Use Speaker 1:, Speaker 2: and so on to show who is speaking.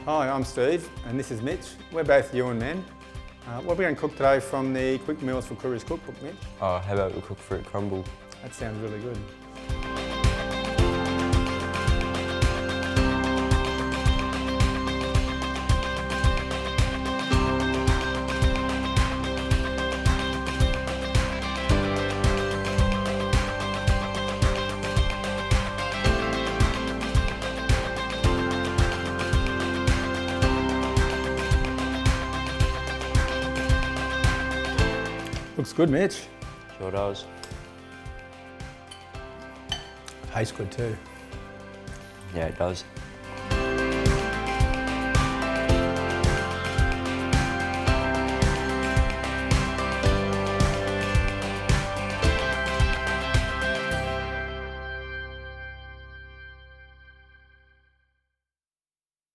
Speaker 1: Hi, I'm Steve and this is Mitch. We're both Ewan men. What are we going to cook today from the Quick Meals for Couriers cookbook, Mitch?
Speaker 2: Oh, how about we cook fruit crumble?
Speaker 1: That sounds really good. Looks good, Mitch.
Speaker 2: Sure does.
Speaker 1: Tastes good too.
Speaker 2: Yeah, it does.